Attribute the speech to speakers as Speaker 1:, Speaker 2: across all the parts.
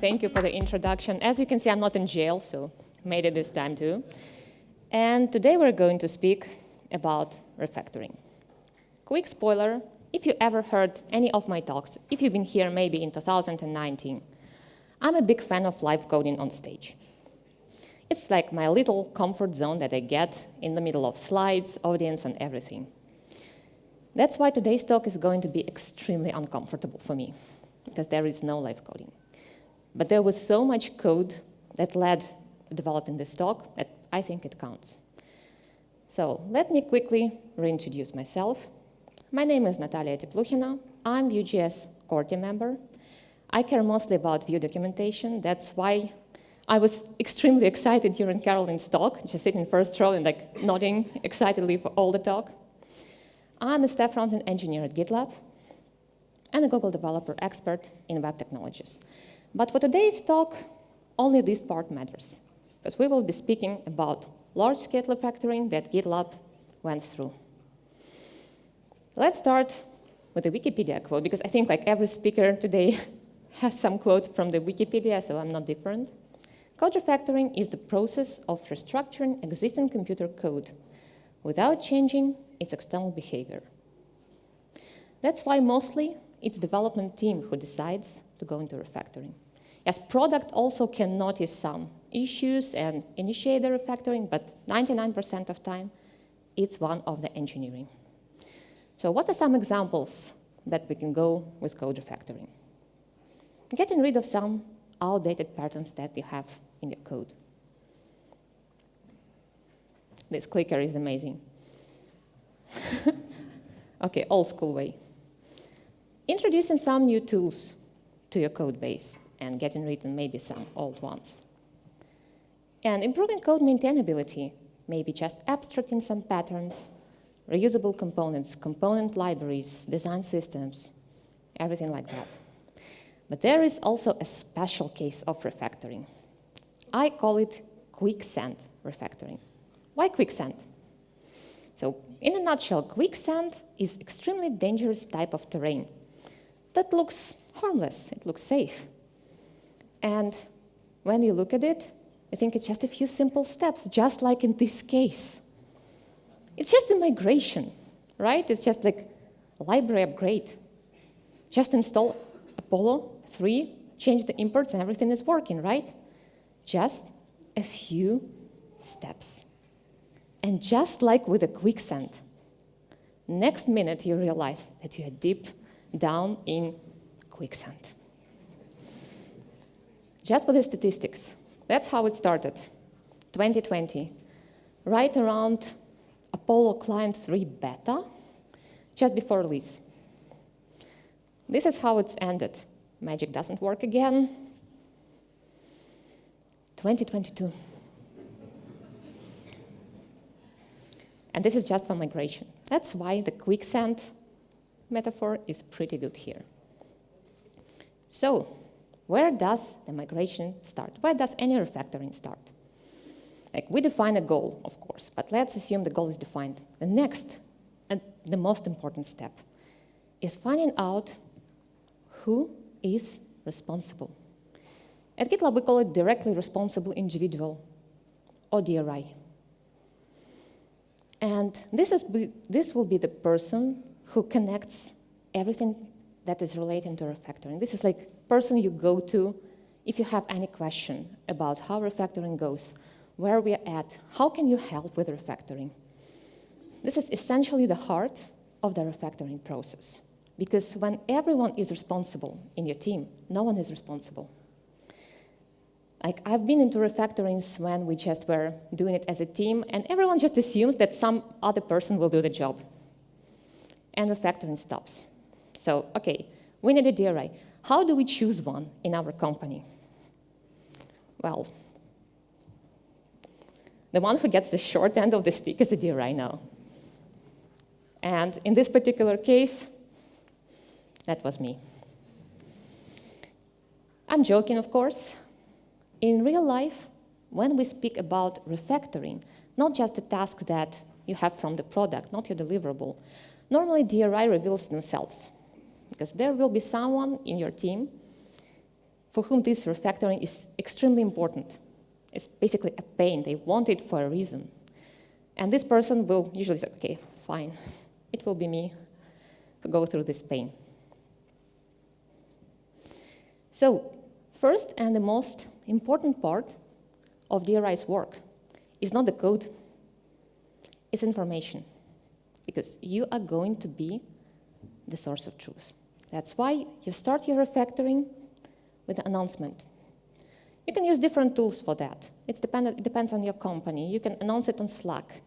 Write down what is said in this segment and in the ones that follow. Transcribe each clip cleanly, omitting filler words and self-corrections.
Speaker 1: Thank you for the introduction. As you can see, I'm not in jail, so made it this time too. And today we're going to speak about refactoring. Quick spoiler, if you ever heard any of my talks, if you've been here maybe in 2019, I'm a big fan of live coding on stage. It's like my little comfort zone that I get in the middle of slides, audience, and everything. That's why today's talk is going to be extremely uncomfortable for me, because there is no live coding. But there was so much code that led to developing this talk that I think it counts. So let me quickly reintroduce myself. My name is Natalia Tepluhina. I'm Vue.js core team member. I care mostly about Vue documentation. That's why I was extremely excited during Caroline's talk, just sitting in first row and nodding excitedly for all the talk. I'm a staff front-end engineer at GitLab and a Google developer expert in web technologies. But for today's talk, only this part matters, because we will be speaking about large-scale refactoring that GitLab went through. Let's start with a Wikipedia quote, because I think every speaker today has some quote from the Wikipedia, so I'm not different. Code refactoring is the process of restructuring existing computer code without changing its external behavior. That's why mostly it's development team who decides to go into refactoring. Yes, product also can notice some issues and initiate the refactoring, but 99% of time, it's one of the engineering. So what are some examples that we can go with code refactoring? Getting rid of some outdated patterns that you have in your code. This clicker is amazing. Okay, old school way. Introducing some new tools to your code base and getting rid of maybe some old ones. And improving code maintainability, maybe just abstracting some patterns, reusable components, component libraries, design systems, everything like that. But there is also a special case of refactoring. I call it quicksand refactoring. Why quicksand? So, in a nutshell, quicksand is extremely dangerous type of terrain that looks harmless, it looks safe. And when you look at it, I think it's just a few simple steps, just like in this case. It's just a migration, right? It's just like a library upgrade. Just install Apollo 3, change the imports, and everything is working, right? Just a few steps. And just like with a quicksand, next minute you realize that you are deep down in quicksand. Just for the statistics, that's how it started. 2020, right around Apollo Client 3 beta, just before release. This is how it's ended. Magic doesn't work again. 2022. And this is just for migration. That's why the quicksand metaphor is pretty good here. So, where does the migration start? Where does any refactoring start? We define a goal, of course, but let's assume the goal is defined. The next, and the most important step, is finding out who is responsible. At GitLab, we call it directly responsible individual, or DRI. And this will be the person who connects everything that is related to refactoring. This is like person you go to if you have any question about how refactoring goes, where we're at, how can you help with refactoring. This is essentially the heart of the refactoring process. Because when everyone is responsible in your team, no one is responsible. I've been into refactorings when we just were doing it as a team, and everyone just assumes that some other person will do the job. And refactoring stops. So, okay, we need a DRI. How do we choose one in our company? Well, the one who gets the short end of the stick is a DRI now. And in this particular case, that was me. I'm joking, of course. In real life, when we speak about refactoring, not just the task that you have from the product, not your deliverable, normally DRI reveals themselves, because there will be someone in your team for whom this refactoring is extremely important. It's basically a pain. They want it for a reason. And this person will usually say, okay, fine, it will be me who go through this pain. So first and the most important part of DRI's work is not the code, it's information, because you are going to be the source of truth. That's why you start your refactoring with an announcement. You can use different tools for that. It depends on your company. You can announce it on Slack,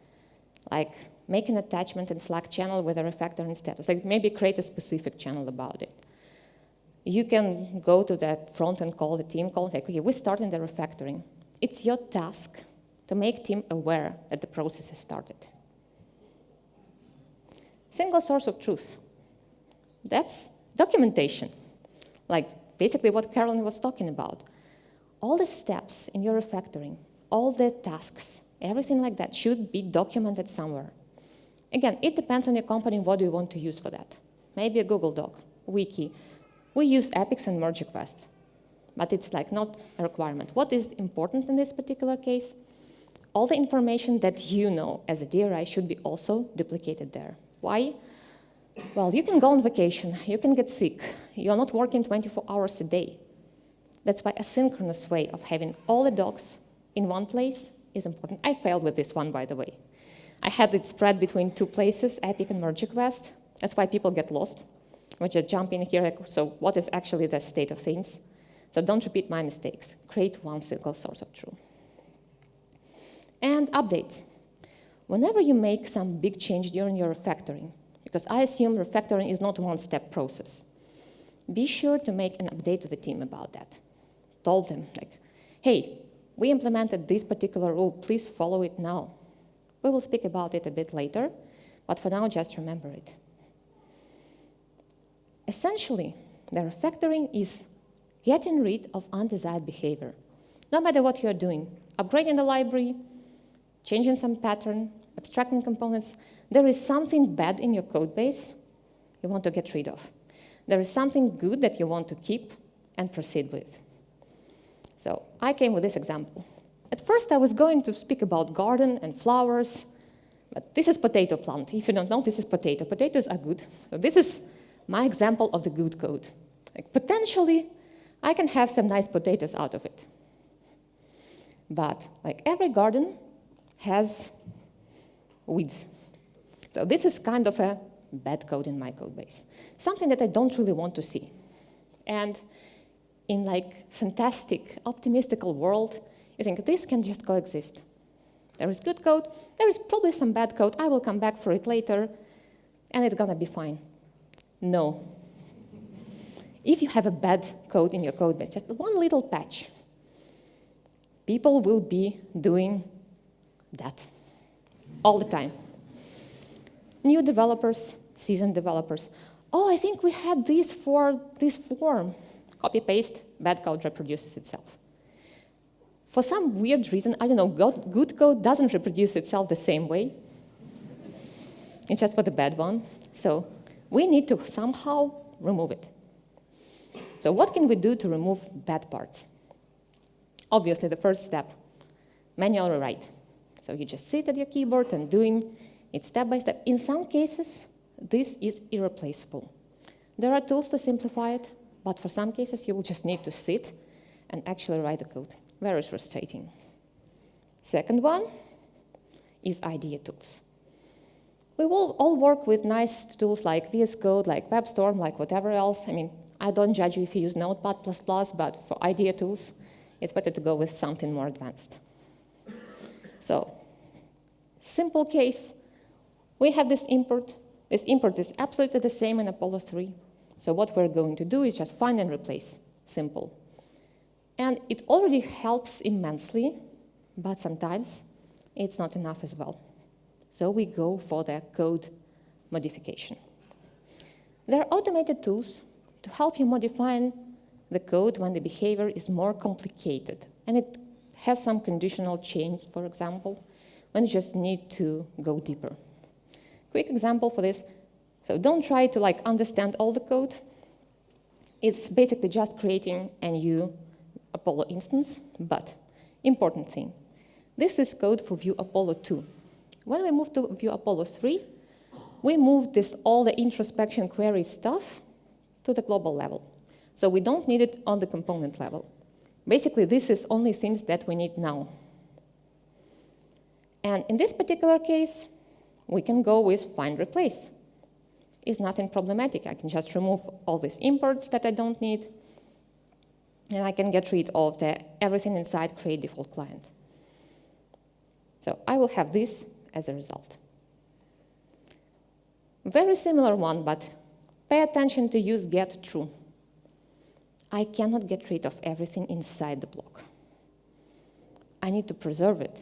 Speaker 1: like make an attachment in Slack channel with a refactoring status, like maybe create a specific channel about it. You can go to the front and call the team, like, okay, we're starting the refactoring. It's your task to make team aware that the process has started. Single source of truth. That's documentation, like basically what Carolyn was talking about. All the steps in your refactoring, all the tasks, everything like that should be documented somewhere. Again, it depends on your company what do you want to use for that. Maybe a Google Doc, wiki. We use epics and merge requests, but it's like not a requirement. What is important in this particular case? All the information that you know as a DRI should be also duplicated there. Why? Well, you can go on vacation, you can get sick, you're not working 24 hours a day. That's why a synchronous way of having all the docs in one place is important. I failed with this one, by the way. I had it spread between two places, Epic and merge request. That's why people get lost. We just jump in here, so what is actually the state of things? So don't repeat my mistakes. Create one single source of truth. And updates. Whenever you make some big change during your refactoring, because I assume refactoring is not a one-step process, be sure to make an update to the team about that. Tell them, like, hey, we implemented this particular rule, please follow it now. We will speak about it a bit later, but for now, just remember it. Essentially, the refactoring is getting rid of undesired behavior. No matter what you're doing, upgrading the library, changing some pattern, abstracting components, there is something bad in your code base you want to get rid of. There is something good that you want to keep and proceed with. So I came with this example. At first, I was going to speak about garden and flowers, but this is potato plant. If you don't know, this is potato. Potatoes are good. So this is my example of the good code. Like, potentially, I can have some nice potatoes out of it. But like every garden has weeds. So this is kind of a bad code in my code base, something that I don't really want to see. And in like fantastic, optimistical world, you think this can just coexist. There is good code, there is probably some bad code, I will come back for it later, and it's gonna be fine. No. If you have a bad code in your code base, just one little patch, people will be doing that all the time. New developers, seasoned developers. Oh, I think we had this for this form. Copy, paste, bad code reproduces itself. For some weird reason, I don't know, good code doesn't reproduce itself the same way. It's just for the bad one. So we need to somehow remove it. So what can we do to remove bad parts? Obviously, the first step, manual rewrite. So you just sit at your keyboard and doing it step by step. In some cases, this is irreplaceable. There are tools to simplify it, but for some cases, you will just need to sit and actually write the code. Very frustrating. Second one is IDEA tools. We will all work with nice tools like VS Code, like WebStorm, like whatever else. I mean, I don't judge you if you use Notepad++, but for IDEA tools, it's better to go with something more advanced. So, simple case, we have this import. This import is absolutely the same in Apollo 3. So what we're going to do is just find and replace. Simple. And it already helps immensely, but sometimes it's not enough as well. So we go for the code modification. There are automated tools to help you modify the code when the behavior is more complicated. And it has some conditional change, for example, when you just need to go deeper. Quick example for this. So don't try to understand all the code. It's basically just creating a new Apollo instance, but important thing, this is code for view Apollo 2. When we move to view Apollo 3, we move all the introspection query stuff to the global level. So we don't need it on the component level. Basically, this is only things that we need now. And in this particular case, we can go with find replace. It's nothing problematic. I can just remove all these imports that I don't need, and I can get rid of everything inside create default client. So I will have this as a result. Very similar one, but pay attention to use get true. I cannot get rid of everything inside the block. I need to preserve it.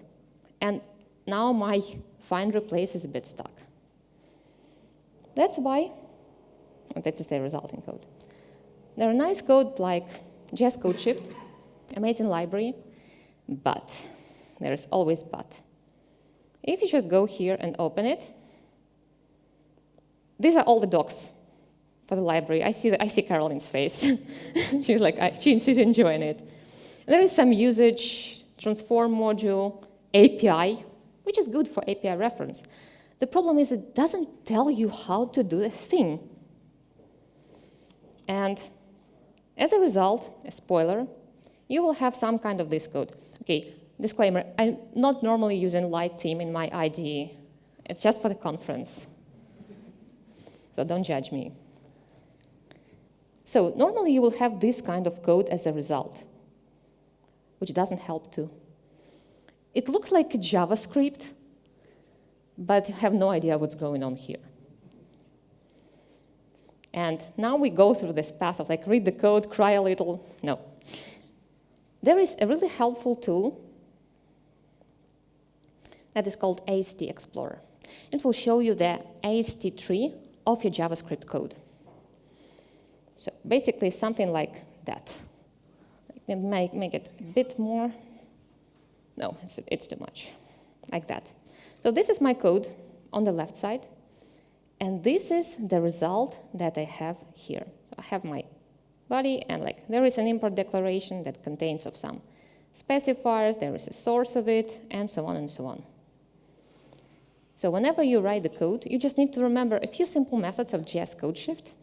Speaker 1: And now my find replace is a bit stuck. That's why, and this is the resulting code. There are nice code like JS code shift, amazing library, but there is always but. If you just go here and open it, these are all the docs for the library. I see Caroline's face. She's like, she's enjoying it. There is some usage, transform module, API, which is good for API reference. The problem is it doesn't tell you how to do a thing. And as a result, a spoiler, you will have some kind of this code. Okay, disclaimer, I'm not normally using light theme in my IDE. It's just for the conference. So don't judge me. So normally you will have this kind of code as a result, which doesn't help too. It looks like a JavaScript, but you have no idea what's going on here. And now we go through this path of like read the code, cry a little. No. There is a really helpful tool that is called AST Explorer. It will show you the AST tree of your JavaScript code. So basically something like that. Let me make it a bit more. No, it's too much. Like that. So this is my code on the left side. And this is the result that I have here. So I have my body, and like there is an import declaration that contains of some specifiers, there is a source of it, and so on and so on. So whenever you write the code, you just need to remember a few simple methods of JS code shift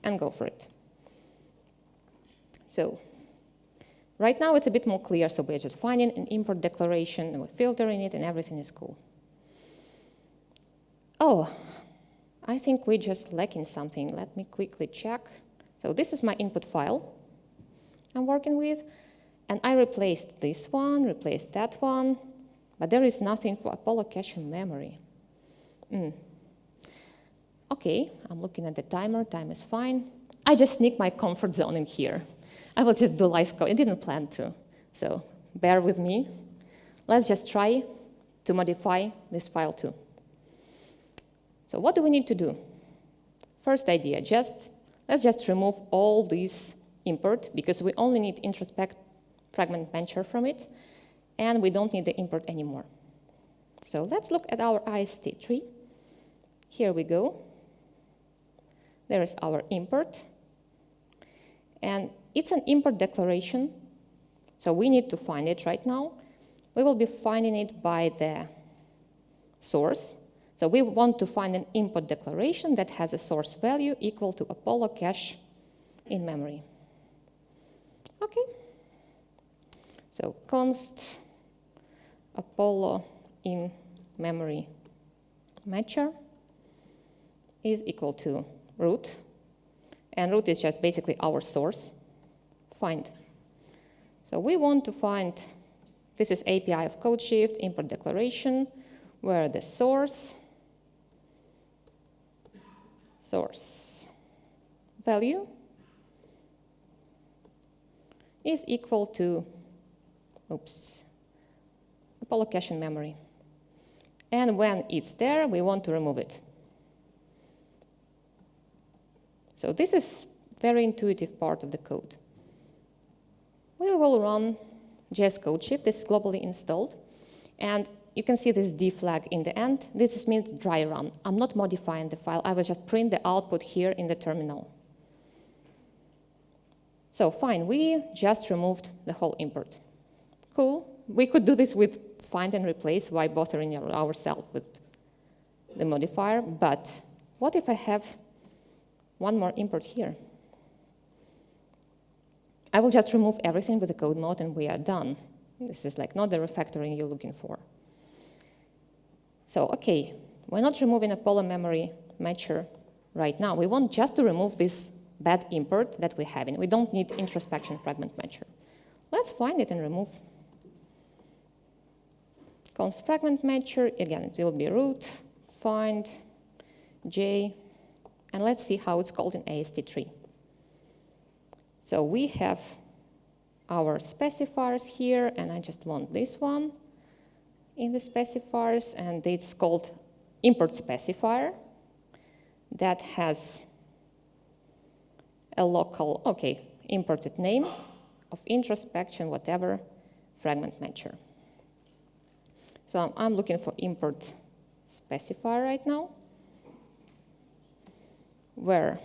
Speaker 1: and go for it. So right now it's a bit more clear, so we're just finding an import declaration, and we're filtering it, and everything is cool. Oh, I think we're just lacking something. Let me quickly check. So this is my input file I'm working with, and I replaced this one, replaced that one, but there is nothing for Apollo cache and memory. Okay, I'm looking at the timer. Time is fine. I just sneak my comfort zone in here. I will just do live code. I didn't plan to, so bear with me. Let's just try to modify this file too. So what do we need to do? First idea, let's just remove all these import, because we only need introspect fragment matcher from it, and we don't need the import anymore. So let's look at our IST tree. Here we go. There is our import, and it's an import declaration, so we need to find it right now. We will be finding it by the source. So we want to find an import declaration that has a source value equal to Apollo cache in memory. Okay. So const Apollo in memory matcher is equal to root. And root is just basically our source. Find. So we want to find, this is API of CodeShift, import declaration, where the source value is equal to, Apollo cache in memory. And when it's there, we want to remove it. So this is very intuitive part of the code. We will run JS code shift. This is globally installed. And you can see this D flag in the end. This means dry run. I'm not modifying the file. I will just print the output here in the terminal. So fine, we just removed the whole import. Cool. We could do this with find and replace, why bothering ourselves with the modifier, but what if I have one more import here? I will just remove everything with the code mode and we are done. This is like not the refactoring you're looking for. So, okay, we're not removing a Apollo memory matcher right now. We want just to remove this bad import that we have in. We don't need introspection fragment matcher. Let's find it and remove. Const fragment matcher, again, it will be root, find, J, and let's see how it's called in AST3. So we have our specifiers here, and I just want this one in the specifiers, and it's called import specifier that has a local, okay, imported name of introspection, whatever, fragment matcher. So I'm looking for import specifier right now, where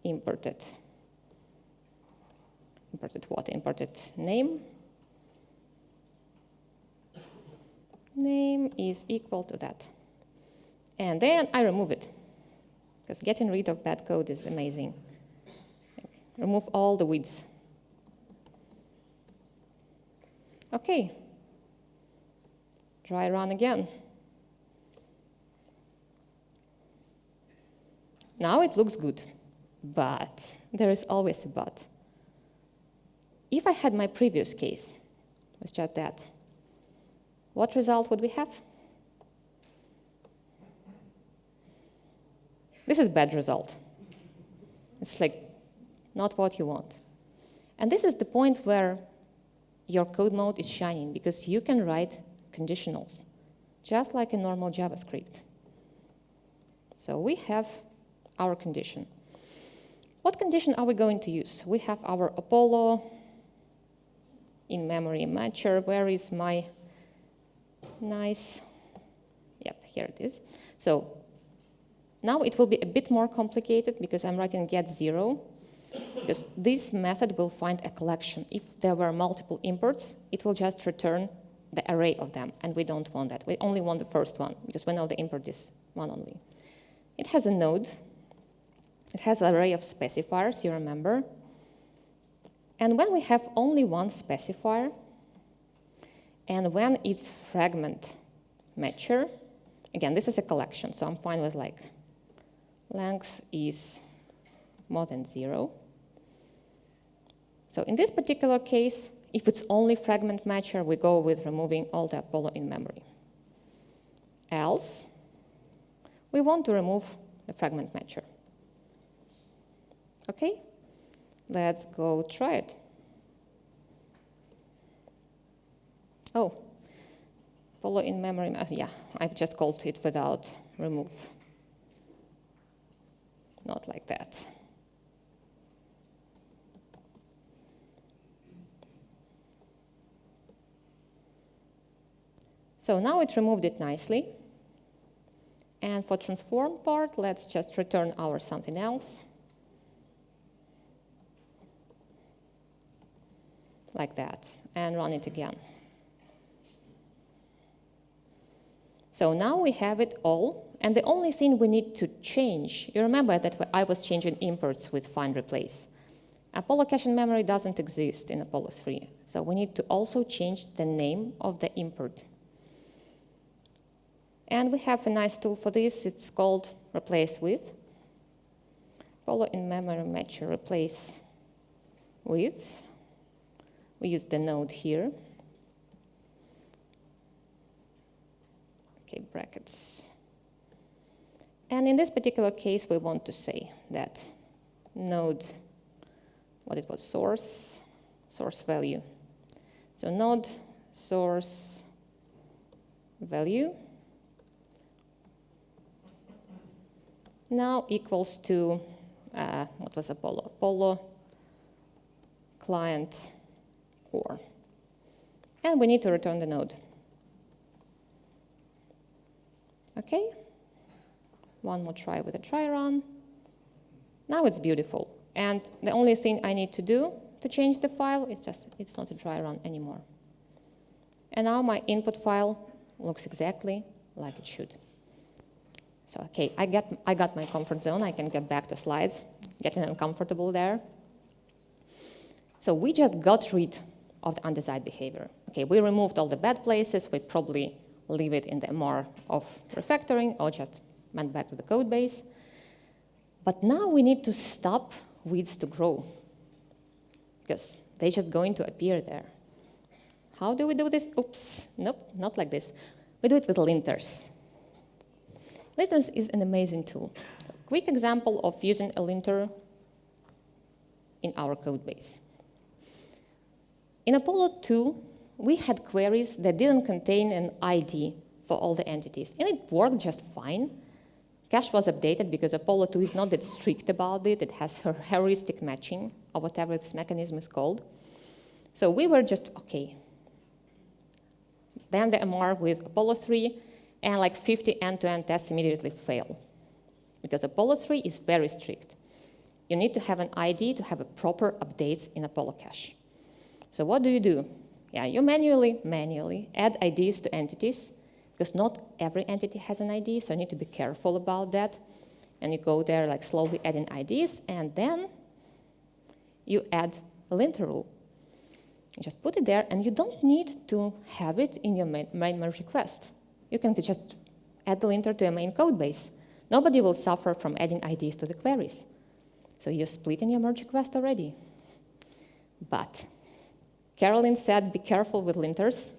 Speaker 1: imported what? Imported name. Name is equal to that. And then I remove it, because getting rid of bad code is amazing. Remove all the weeds. Okay. Try run again. Now it looks good, but there is always a but. If I had my previous case, let's check that, what result would we have? This is bad result. It's like not what you want. And this is the point where your code mode is shining, because you can write conditionals, just like in normal JavaScript. So we have our condition. What condition are we going to use? We have our Apollo in-memory matcher. Where is my nice? Yep, here it is. So now it will be a bit more complicated because I'm writing get 0, because this method will find a collection. If there were multiple imports, it will just return the array of them, and we don't want that. We only want the first one, because we know the import is one only. It has a node. It has an array of specifiers, you remember. And when we have only one specifier, and when it's fragment matcher, again, this is a collection, so I'm fine with like length is more than 0. So in this particular case, if it's only fragment matcher, we go with removing all the Apollo in memory. Else, we want to remove the fragment matcher. Okay? Let's go try it. Oh, Apollo in memory, yeah, I just called it without remove. Not like that. So now it removed it nicely. And for transform part, let's just return our something else. Like that, and run it again. So now we have it all, and the only thing we need to change, you remember that I was changing imports with find replace. Apollo cache in memory doesn't exist in Apollo 3, so we need to also change the name of the import. And we have a nice tool for this. It's called replace with. Apollo in memory matcher replace with. We use the node here. Okay, brackets. And in this particular case, we want to say that node, what it was, source value. So node source value now equals to, what was Apollo? Apollo client core. And we need to return the node. Okay, one more try with a try run. Now it's beautiful. And the only thing I need to do to change the file is just, it's not a dry run anymore. And now my input file looks exactly like it should. So, okay, I got my comfort zone. I can get back to slides, getting uncomfortable there. So we just got rid of the undesired behavior. Okay, we removed all the bad places. We probably leave it in the MR of refactoring or just went back to the code base. But now we need to stop weeds to grow because they're just going to appear there. How do we do this? Oops, nope, not like this. We do it with linters. Linters is an amazing tool. A quick example of using a linter in our code base. In Apollo 2, we had queries that didn't contain an ID for all the entities, and it worked just fine. Cache was updated because Apollo 2 is not that strict about it. It has heuristic matching, or whatever this mechanism is called. So we were just okay. Then the MR with Apollo 3, and like 50 end-to-end tests immediately fail. Because Apollo 3 is very strict. You need to have an ID to have a proper updates in Apollo cache. So what do? Yeah, you manually add IDs to entities, because not every entity has an ID, so you need to be careful about that. And you go there like slowly adding IDs, and then you add a linter rule. You just put it there, and you don't need to have it in your main merge request. You can just add the linter to a main code base. Nobody will suffer from adding IDs to the queries. So you're splitting your merge request already. But Caroline said, be careful with linters.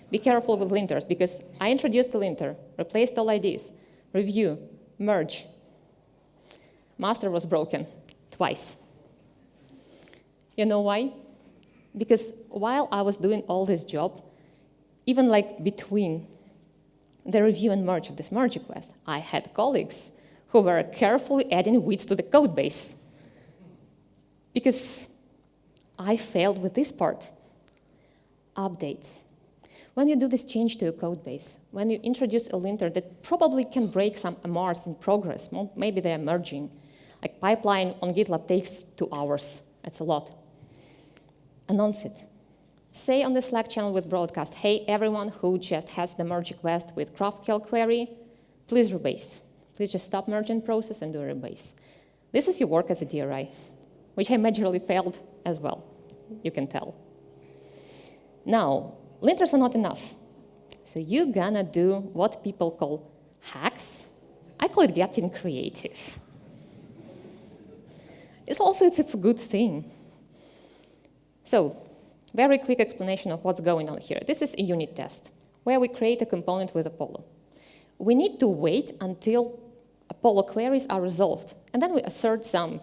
Speaker 1: Be careful with linters, because I introduced the linter, replaced all IDs, review, merge. Master was broken twice. You know why? Because while I was doing all this job, even like between the review and merge of this merge request, I had colleagues who were carefully adding weeds to the code base. Because I failed with this part. Updates. When you do this change to your code base, when you introduce a linter that probably can break some MRs in progress, maybe they're merging, like pipeline on GitLab takes 2 hours, that's a lot. Announce it. Say on the Slack channel with broadcast, hey, everyone who just has the merge request with GraphQL query, please rebase. Please just stop merging process and do a rebase. This is your work as a DRI, which I majorly failed as well, you can tell. Now, linters are not enough. So you're gonna do what people call hacks. I call it getting creative. It's a good thing. So, very quick explanation of what's going on here. This is a unit test where we create a component with Apollo. We need to wait until Apollo queries are resolved, and then we assert some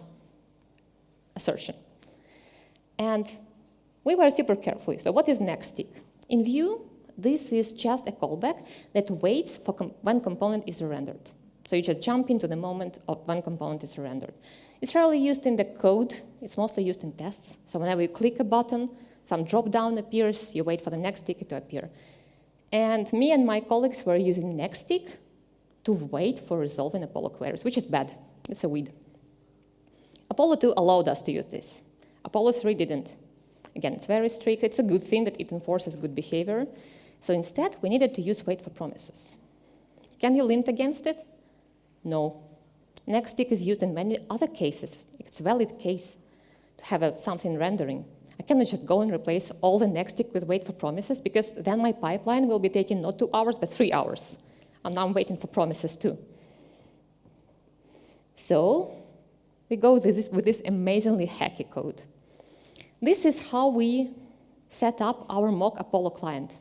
Speaker 1: assertion. And we were super careful. So what is next tick? In Vue, this is just a callback that waits for when component is rendered. So you just jump into the moment of when component is rendered. It's rarely used in the code. It's mostly used in tests. So whenever you click a button, some drop-down appears, you wait for the next tick to appear. And me and my colleagues were using next tick to wait for resolving Apollo queries, which is bad. It's a weed. Apollo 2 allowed us to use this. Apollo 3 didn't. Again, it's very strict. It's a good thing that it enforces good behavior. So instead, we needed to use wait for promises. Can you lint against it? No. Next tick is used in many other cases. It's a valid case to have something rendering. I cannot just go and replace all the next tick with wait for promises, because then my pipeline will be taking not 2 hours, but 3 hours. And now I'm waiting for promises too. So we go with this amazingly hacky code. This is how we set up our mock Apollo client.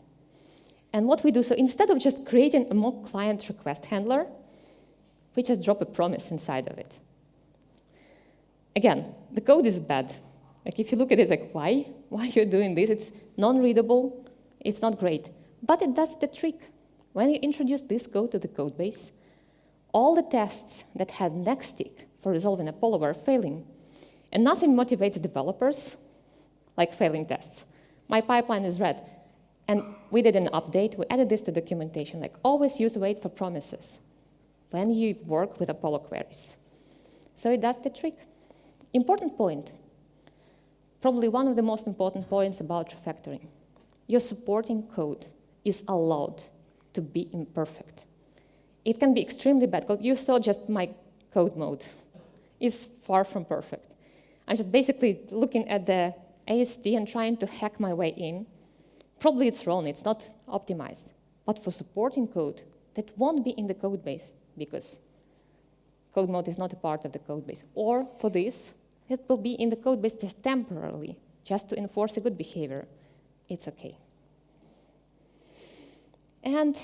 Speaker 1: And what we do, so instead of just creating a mock client request handler, we just drop a promise inside of it. Again, the code is bad. Like if you look at it, it's like, why? Why are you doing this? It's non-readable. It's not great. But it does the trick. When you introduce this code to the code base, all the tests that had next tick for resolving Apollo were failing. And nothing motivates developers like failing tests. My pipeline is red. And we did an update. We added this to documentation, like always use wait for promises when you work with Apollo queries. So that's the trick. Important point, probably one of the most important points about refactoring. Your supporting code is allowed to be imperfect. It can be extremely bad code. You saw just my code mode. It's far from perfect. I'm just basically looking at the AST and trying to hack my way in. Probably it's wrong, it's not optimized. But for supporting code, that won't be in the code base because code mode is not a part of the code base. Or for this, it will be in the code base just temporarily, just to enforce a good behavior. It's okay. And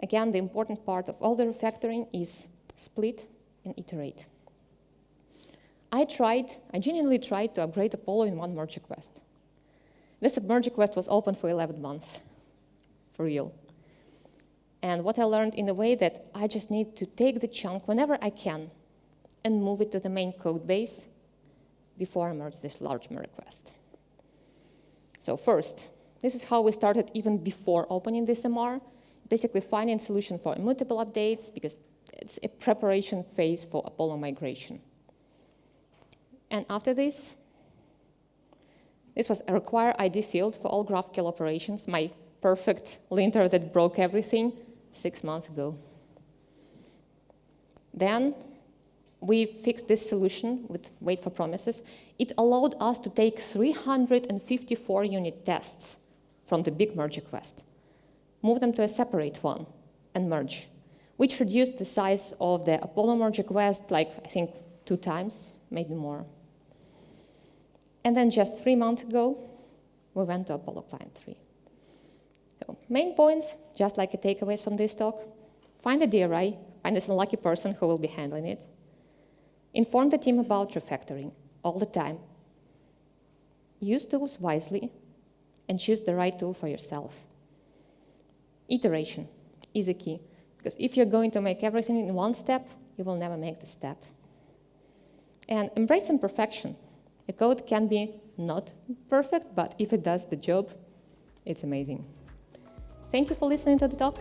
Speaker 1: again, the important part of all the refactoring is split and iterate. I genuinely tried to upgrade Apollo in one merge request. This merge request was open for 11 months, for real. And what I learned in a way that I just need to take the chunk whenever I can and move it to the main code base before I merge this large merge request. So first, this is how we started even before opening this MR, basically finding a solution for immutable updates because it's a preparation phase for Apollo migration. And after this was a require ID field for all GraphQL operations, my perfect linter that broke everything 6 months ago. Then we fixed this solution with wait for promises. It allowed us to take 354 unit tests from the big merge request, move them to a separate one, and merge, which reduced the size of the Apollo merge request like, I think, 2 times, maybe more. And then just 3 months ago, we went to Apollo Client 3. So main points, just like a takeaways from this talk, find the DRI, find this unlucky person who will be handling it. Inform the team about refactoring all the time. Use tools wisely and choose the right tool for yourself. Iteration is a key, because if you're going to make everything in one step, you will never make the step. And embrace imperfection. The code can be not perfect, but if it does the job, it's amazing. Thank you for listening to the talk.